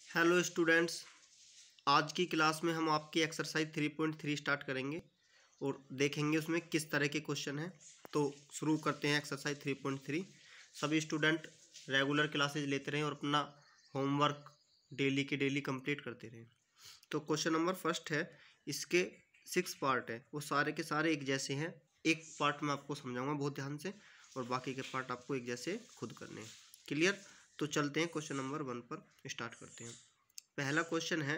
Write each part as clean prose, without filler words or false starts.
Hello students, आज की class में हम आपकी एक्सरसाइज 3.3 स्टार्ट करेंगे और देखेंगे उसमें किस तरह के क्वेश्चन हैं। तो शुरू करते हैं एक्सरसाइज 3.3। सभी स्टूडेंट रेगुलर क्लासेज लेते रहें और अपना होमवर्क डेली के डेली कंप्लीट करते रहें। तो क्वेश्चन नंबर फर्स्ट है, इसके 6 पार्ट है, वो सारे के सारे एक जैसे हैं। एक पार्ट मैं आपको समझाऊंगा बहुत ध्यान से और बाकी के पार्ट आपको एक जैसे खुद करने हैं। क्लियर? तो चलते हैं क्वेश्चन नंबर 1 पर स्टार्ट करते हैं। पहला क्वेश्चन है,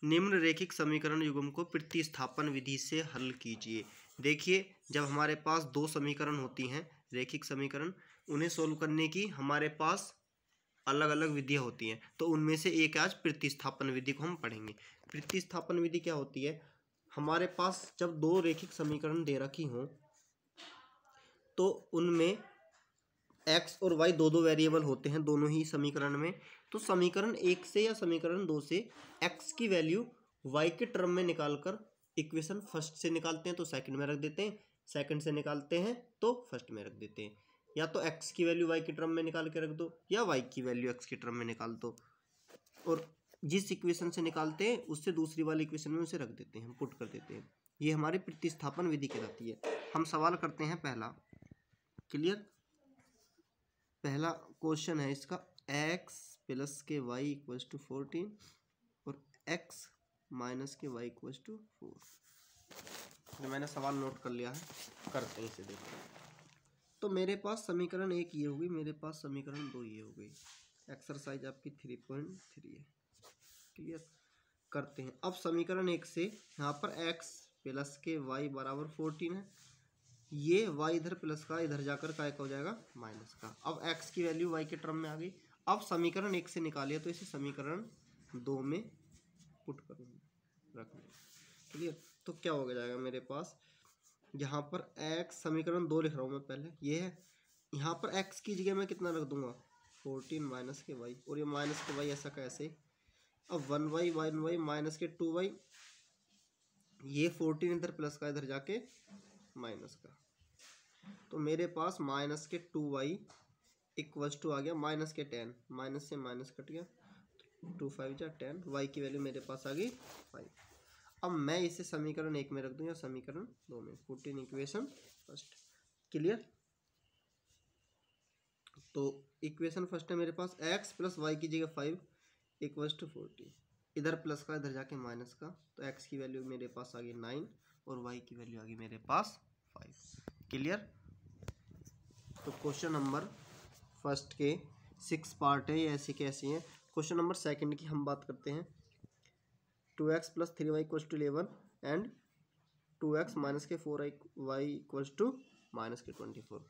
निम्न रेखिक समीकरण युग्म को प्रतिस्थापन विधि से हल कीजिए। देखिए, जब हमारे पास दो समीकरण होती हैं रेखिक समीकरण, उन्हें सोल्व करने की हमारे पास अलग अलग विधियां होती हैं। तो उनमें से एक आज प्रतिस्थापन विधि को हम पढ़ेंगे। प्रतिस्थापन विधि क्या होती है? हमारे पास जब दो रेखिक समीकरण दे रखी हों तो उनमें एक्स और वाई दो दो वेरिएबल होते हैं दोनों ही समीकरण में। तो समीकरण एक से या समीकरण दो से एक्स की वैल्यू वाई के टर्म में निकालकर इक्वेशन फर्स्ट से निकालते हैं तो सेकंड में रख देते हैं, सेकंड से निकालते हैं तो फर्स्ट में रख देते हैं। या तो एक्स की वैल्यू वाई के टर्म में निकाल के रख दो या वाई की वैल्यू एक्स के टर्म में निकाल दो, और जिस इक्वेशन से निकालते हैं उससे दूसरी वाली इक्वेशन में उसे रख देते हैं, पुट कर देते हैं। ये हमारी प्रतिस्थापन विधि कहलाती है। हम सवाल करते हैं पहला। क्लियर? पहला क्वेश्चन है इसका, x प्लस के वाई इक्वल्स टू 14 और x माइनस के वाई इक्वल्स टू 4। मैंने सवाल नोट कर लिया है, करते हैं इसे। देखो, तो मेरे पास समीकरण एक ये हो गई, मेरे पास समीकरण दो ये हो गई। एक्सरसाइज आपकी 3.3 है। क्लियर? करते हैं। अब समीकरण एक से यहाँ पर x प्लस के वाई बराबर 14 है, ये y इधर प्लस का इधर जाकर काय का हो जाएगा माइनस का। अब x की वैल्यू y के टर्म में आ गई। अब समीकरण एक से निकालिए तो इसे समीकरण दो में पुट करूँगा, रखना। क्लियर? तो क्या हो जाएगा मेरे पास, यहाँ पर x समीकरण दो लिख रहा हूँ मैं पहले, ये है। यहाँ पर x की जगह मैं कितना रख दूंगा 14 माइनस के y, और ये माइनस के y ऐसा कैसे। अब 1y माइनस के 2y, ये 14 इधर प्लस का इधर जाके माइनस का, तो मेरे पास माइनस के 2y इक्वल्स टू आ गया माइनस के 10, माइनस से माइनस कट गया, 2 5 जा 10, y की वैल्यू मेरे पास आ गई 5। अब मैं इसे समीकरण एक में रख दूं या समीकरण दो में, 14 इक्वेशन फर्स्ट। क्लियर? तो इक्वेशन फर्स्ट है मेरे पास, x प्लस वाई की जगह 5 इक्वल्स टू 14, इधर प्लस का इधर जाके माइनस का, तो x की वैल्यू मेरे पास आ गई 9 और y की वैल्यू आ गई मेरे पास 5। क्लियर? तो क्वेश्चन नंबर फर्स्ट के 6 पार्ट है, ये ऐसे कैसे हैं। क्वेश्चन नंबर सेकंड की हम बात करते हैं। 2x plus 3y equals to 11 and 2x minus के 4y इक्वल्स टू माइनस के 24।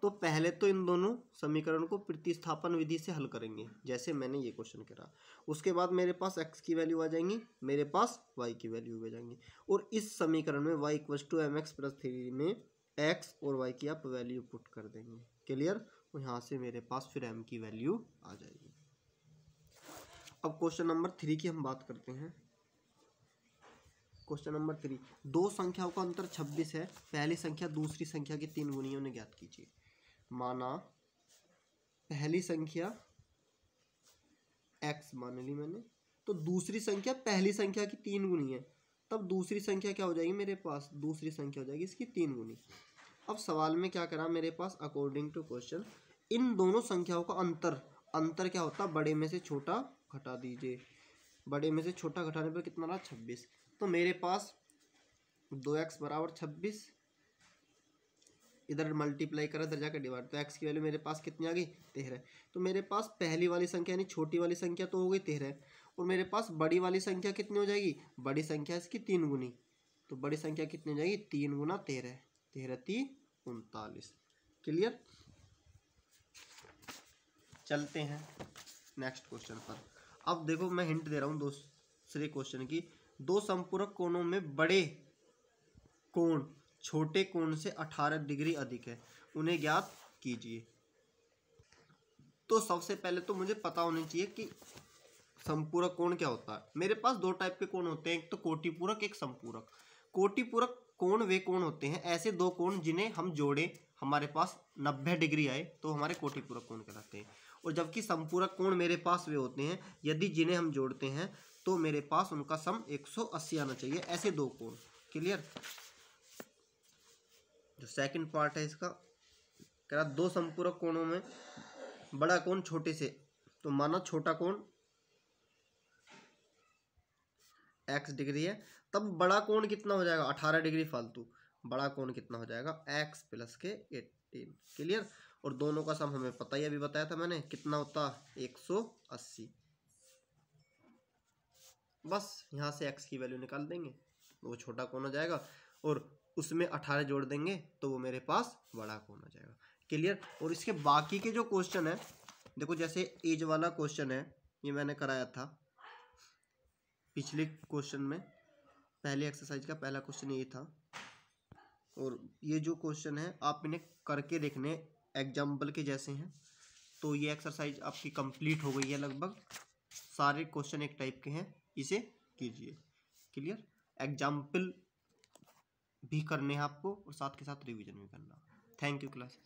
तो पहले तो इन दोनों समीकरण को प्रतिस्थापन विधि से हल करेंगे जैसे मैंने ये क्वेश्चन करा। उसके बाद मेरे पास x की वैल्यू आ जाएंगी, मेरे पास y की वैल्यू आ जाएंगी, और इस समीकरण में y equals to mx plus 3 में x और y की आप वैल्यू पुट कर देंगे। क्लियर? और यहाँ से मेरे पास फिर m की वैल्यू आ जाएगी। अब क्वेश्चन नंबर 3 की हम बात करते हैं। क्वेश्चन नंबर 3, दो संख्याओं का अंतर 26 है, पहली संख्या दूसरी संख्या की 3 गुणियों ने ज्ञात कीजिए। माना पहली संख्या x मान ली मैंने, तो दूसरी संख्या पहली संख्या की 3 गुनी है, तब दूसरी संख्या क्या हो जाएगी मेरे पास, दूसरी संख्या हो जाएगी इसकी 3 गुनी। अब सवाल में क्या करा मेरे पास, अकॉर्डिंग टू क्वेश्चन इन दोनों संख्याओं का अंतर क्या होता, बड़े में से छोटा घटा दीजिए। बड़े में से छोटा घटाने पर कितना रहा 26। तो मेरे पास 2x बराबर 26, इधर मल्टीप्लाई करा इधर जाकर डिवाइड, तो x की वैल्यू मेरे पास कितनी आ गई 13। तो मेरे पास पहली वाली संख्या यानी छोटी वाली संख्या तो हो गई 13, और मेरे पास बड़ी वाली संख्या कितनी हो जाएगी, बड़ी संख्या इसकी 3 गुनी। तो बड़ी संख्या कितनी हो जाएगी 3 गुना 13, 13 3 39। क्लियर? चलते हैं नेक्स्ट क्वेश्चन पर। अब देखो मैं हिंट दे रहा हूँ दूसरे क्वेश्चन की। दो संपूरक कोणों में बड़े कोण छोटे कोण से 18 डिग्री अधिक है, उन्हें ज्ञात कीजिए। तो सबसे पहले तो मुझे पता होना चाहिए कि संपूरक कोण क्या होता है। मेरे पास दो टाइप के कोण होते हैं, एक तो कोटिपूरक, एक संपूरक। कोटिपूरक कोण वे कोण होते हैं, ऐसे दो कोण जिन्हें हम जोड़े हमारे पास 90 डिग्री आए तो हमारे कोटिपूरक कोण कहलाते हैं। और जबकि समपूरक कोण मेरे पास वे होते हैं यदि जिन्हें हम जोड़ते हैं तो मेरे पास उनका सम 180 आना चाहिए, ऐसे दो कोण। क्लियर। जो सेकंड पार्ट है इसका कह रहा दो समपूरक कोणों में बड़ा कोण छोटे से, तो माना छोटा कोण x डिग्री है, तब बड़ा कोण कितना हो जाएगा 18 डिग्री फालतू, बड़ा कोण कितना हो जाएगा x प्लस के 18। क्लियर। और दोनों का सम हमें पता ही, अभी बताया था मैंने, कितना होता 180। बस यहाँ से x की वैल्यू निकाल देंगे, वो छोटा कोण हो जाएगा और उसमें 18 जोड़ देंगे तो वो मेरे पास बड़ा कोण हो जाएगा। क्लियर। और इसके बाकी के जो क्वेश्चन है देखो, जैसे एज वाला क्वेश्चन है ये मैंने कराया था पिछले क्वेश्चन में, पहले एक्सरसाइज का पहला क्वेश्चन ये था। और ये जो क्वेश्चन है आप इन्हें करके देखने एग्जाम्पल के जैसे हैं। तो ये एक्सरसाइज आपकी कंप्लीट हो गई है लगभग, सारे क्वेश्चन एक टाइप के हैं, इसे कीजिए। क्लियर। एग्जाम्पल भी करने हैं आपको और साथ के साथ रिवीजन भी करना। Thank you class.